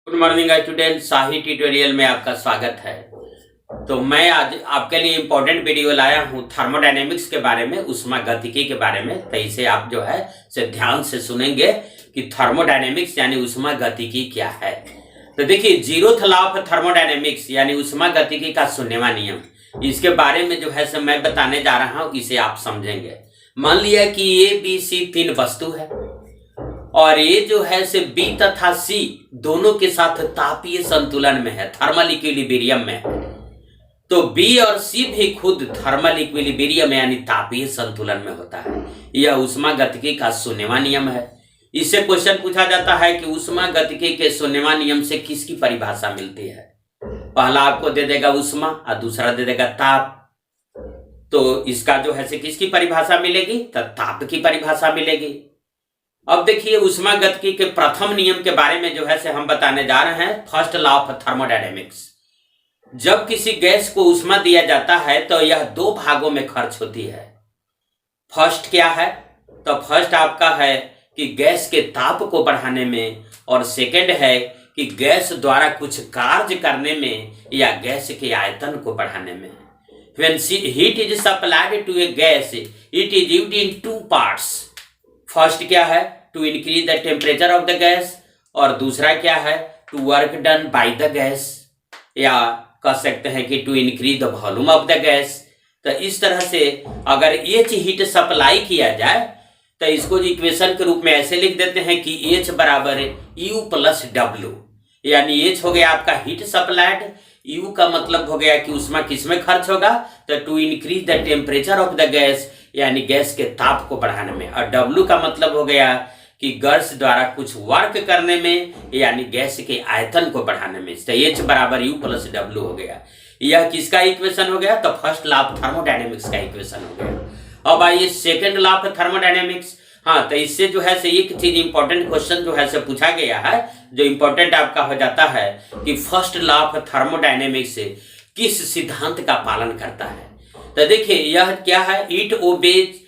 Good morning student, शाही tutorial में आपका स्वागत है। तो मैं आज आपके लिए इम्पोर्टेंट वीडियो लाया हूँ थर्मोडायनेमिक्स के बारे में, ऊष्मागतिकी के बारे में। तो इसे आप जो है से ध्यान से सुनेंगे कि थर्मोडायनेमिक्स यानी ऊष्मागतिकी क्या है। तो देखिए, जीरोथ लॉ ऑफ थर्मोडायनेमिक्स यानी ऊष्मागतिकी का शून्यवा नियम, इसके बारे में जो है से मैं बताने जा रहा हूँ। इसे आप समझेंगे। मान लिया कि ए बी सी तीन वस्तु है और ये जो है से बी तथा सी दोनों के साथ तापीय संतुलन में है, थर्मल इक्विलिब्रियम में है। तो बी और सी भी खुद थर्मल इक्विलिब्रियम यानी तापीय संतुलन में होता है। यह ऊष्मागतिकी का शून्यवा नियम है। इससे क्वेश्चन पूछा जाता है कि ऊष्मागतिकी के शून्यवा नियम से किसकी परिभाषा मिलती है। पहला आपको दे देगा ऊष्मा और दूसरा दे देगा ताप। तो इसका जो है से किसकी परिभाषा मिलेगी? तो ताप की परिभाषा मिलेगी। अब देखिए, ऊष्मागतिकी के प्रथम नियम के बारे में जो है से हम बताने जा रहे हैं, फर्स्ट लॉ ऑफ थर्मोडायनेमिक्स। जब किसी गैस को ऊष्मा दिया जाता है तो यह दो भागों में खर्च होती है। फर्स्ट क्या है? तो फर्स्ट आपका है कि गैस के ताप को बढ़ाने में, और सेकंड है कि गैस द्वारा कुछ कार्य करने में या गैस के आयतन को बढ़ाने में। When heat is supplied to a gas, it is divided in two parts. First क्या है? To increase the temperature of the gas, और दूसरा क्या है? To work done by the gas, या कह सकते हैं कि to increase the volume of the gas. तो इस तरह से अगर एच हीट सप्लाई किया जाए तो इसको इक्वेशन के रूप में ऐसे लिख देते हैं कि एच बराबर यू प्लस डब्ल्यू, यानी एच हो गया आपका हीट सप्लाइड, यू का मतलब हो गया कि उसमें किसमें खर्च होगा, तो to increase the temperature of the gas यानी गैस के ताप को बढ़ाने में, और डब्ल्यू का मतलब हो गया कि गैस द्वारा कुछ वर्क करने में यानी गैस के आयतन को बढ़ाने में। तो एच बराबर यू प्लस डब्ल्यू हो गया। यह किसका इक्वेशन हो गया? तो फर्स्ट लॉ ऑफ थर्मोडायनेमिक्स का इक्वेशन हो गया। अब आइए सेकंड लॉ ऑफ थर्मोडायनेमिक्स। हाँ, तो इससे जो है से एक चीज इंपॉर्टेंट क्वेश्चन जो है से पूछा गया है, जो इंपॉर्टेंट आपका हो जाता है कि फर्स्ट लॉ ऑफ थर्मोडायनेमिक्स किस सिद्धांत का पालन करता है। तो देखिए, यह क्या है? It obeys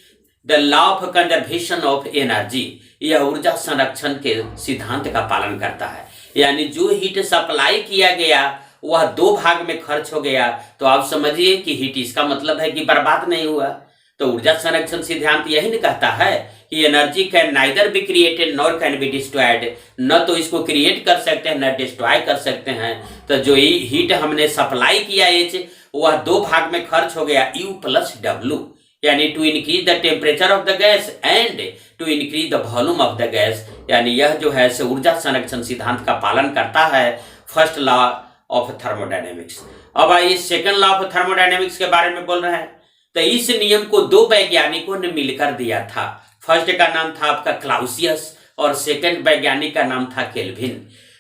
the law of conservation of energy. यह ऊर्जा संरक्षण के सिद्धांत का पालन करता है, यानी जो हीट सप्लाई किया गया वह दो भाग में खर्च हो गया। तो आप समझिए कि हीट, इसका मतलब है कि बर्बाद नहीं हुआ। तो ऊर्जा संरक्षण सिद्धांत यही नहीं कहता है कि energy can neither be created nor can be destroyed, न तो इसको क्रिएट कर सकते हैं न डिस्ट्रॉय कर सकते हैं। तो जो हीट हमने सप्लाई किया एच, वह दो भाग में खर्च हो गया, यू प्लस डब्ल्यू, यानी to increase the temperature of the gas and to increase the volume of the gas. यानी यह जो है से ऊर्जा संरक्षण सिद्धांत का पालन करता है, फर्स्ट लॉ ऑफ थर्मोडायनेमिक्स। अब आइए सेकंड लॉ ऑफ थर्मोडायनेमिक्स के बारे में बोल रहे हैं। तो इस नियम को दो वैज्ञानिकों ने मिलकर दिया था। फर्स्ट का नाम था आपका क्लाउसियस और सेकंड वैज्ञानिक का नाम था केल्विन।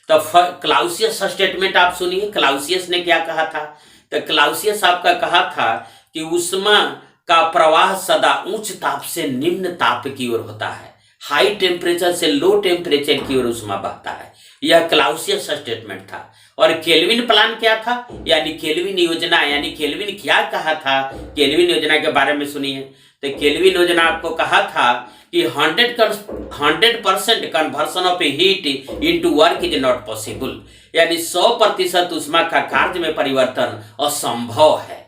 तो क्लाउसियस स्टेटमेंट आप सुनिए, क्लाउसियस ने क्या कहा था। तो क्लाउसियस आपका कहा था कि ऊष्मा का प्रवाह सदा उच्च ताप से निम्न ताप की ओर होता है, हाई टेम्परेचर से लो टेम्परेचर की ओर ऊष्मा बहता है। यह क्लाउसियस स्टेटमेंट था। और केल्विन प्लान क्या था, यानी केल्विन योजना, यानी केल्विन क्या कहा था। केल्विन योजना के बारे में सुनिए। तो केल्विन योजना आपको कहा था कि 100% conversion of heat into work is not possible, यानी 100% ऊष्मा का कार्य में परिवर्तन असंभव है।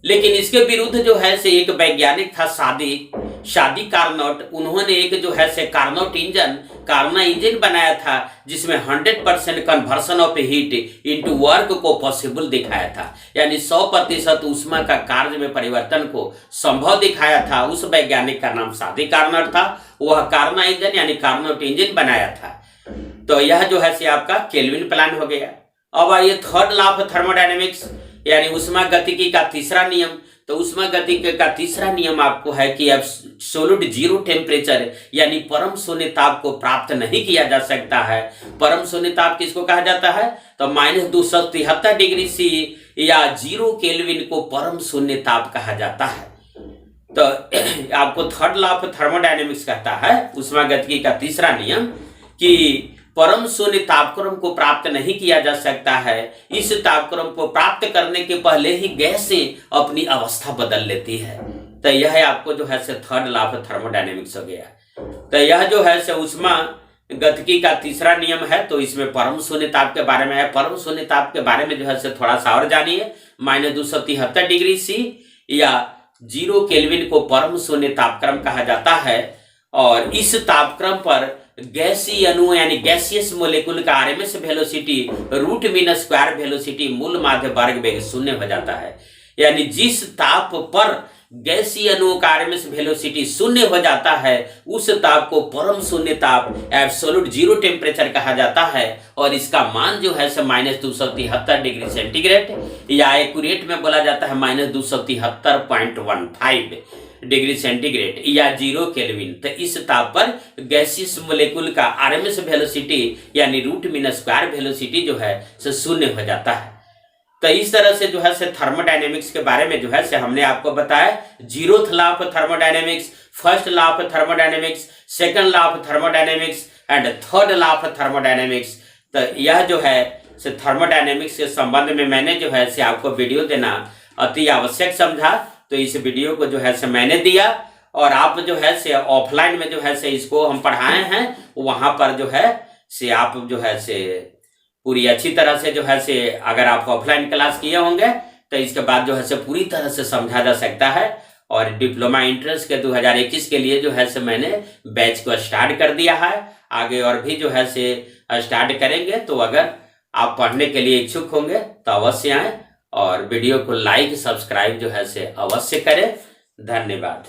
लेकिन इसके विरुद्ध जो है से एक वैज्ञानिक था शादी कार्नोट। उन्होंने एक जो है से कार्नो इंजन बनाया था जिसमें 100% conversion of heat into work को पॉसिबल दिखाया था, यानी 100% ऊष्मा का कार्य में परिवर्तन को संभव दिखाया था। उस वैज्ञानिक का नाम शादी कार्नोट था। वह कार्नो इंजन यानी कार्नोट इंजन बनाया था। तो यह जो है से आपका केल्विन प्लान हो गया। अब आइए थर्ड लॉ ऑफ थर्मोडायनेमिक्स यानी ऊष्मागतिकी का तीसरा नियम। तो ऊष्मागतिकी का तीसरा नियम आपको है कि एब्सोल्यूट जीरो टेम्परेचर यानी परम शून्य ताप को प्राप्त नहीं किया जा सकता है। परम शून्य ताप किसको कहा जाता है? तो -273 डिग्री सी या 0 केल्विन को परम शून्य ताप कहा जाता है। तो आपको थर्ड लॉ ऑफ थर्मोडायनेमिक्स कहता है, ऊष्मागतिकी का तीसरा नियम, कि परम शून्य तापक्रम को प्राप्त नहीं किया जा सकता है। इस तापक्रम को प्राप्त करने के पहले ही गैसें अपनी अवस्था बदल लेती है। तो यह आपको जो है से थर्ड लॉ ऑफ थर्मोडायनेमिक्स हो गया। तो यह जो है से ऊष्मा गतिकी का तीसरा नियम है, तो इसमें परम शून्य ताप के बारे में है। परम शून्य ताप के बारे में जो है से थोड़ा सा और जानिए। -273 डिग्री सी या 0 केल्विन को परम शून्य तापक्रम कहा जाता है। और इस तापक्रम पर गैसीय अणु यानी गैसियस मोलेकुल का RMS velocity root mean square velocity मूल माध्य वर्ग वेग शून्य हो जाता है। यानी जिस ताप पर गैसीय अणुओं का आरएमएस वेलोसिटी शून्य हो जाता है उस ताप को परम शून्य ताप एब्सोल्यूट जीरो टेम्परेचर कहा जाता है। और इसका मान जो है से -273 डिग्री सेंटीग्रेड या एक्यूरेट में बोला जाता है -273.15 डिग्री सेंटीग्रेड या 0 केल्विन। तो इस ताप पर गैसियस मोलेकुल का आरएमएस वेलोसिटी यानी रूट मीन स्क्वायर वेलोसिटी जो है से शून्य हो जाता है। तो इस तरह से जो है से थर्मोडायनेमिक्स के बारे में जो है से हमने आपको बताया। 0th law of thermodynamics, first law of thermodynamics, second law of thermodynamics and third law of thermodynamics. तो यह जो है से थर्मोडायनेमिक्स के संबंध में मैंने जो है से आपको वीडियो देना अति आवश्यक समझा। तो इस वीडियो को जो है से मैंने दिया और आप जो है से ऑफलाइन में जो है से इसको हम पढ़ाए हैं, वहां पर जो है से आप जो है से पूरी अच्छी तरह से जो है से अगर आप ऑफलाइन क्लास किए होंगे तो इसके बाद जो है से पूरी तरह से समझा जा सकता है। और डिप्लोमा एंट्रेंस के 2021 के लिए जो है से मैंने बैच को स्टार्ट कर दिया है। आगे और भी जो है से स्टार्ट करेंगे। तो अगर आप पढ़ने के लिए इच्छुक होंगे तो अवश्य आएं और वीडियो को लाइक सब्सक्राइब जो है से अवश्य करें। धन्यवाद।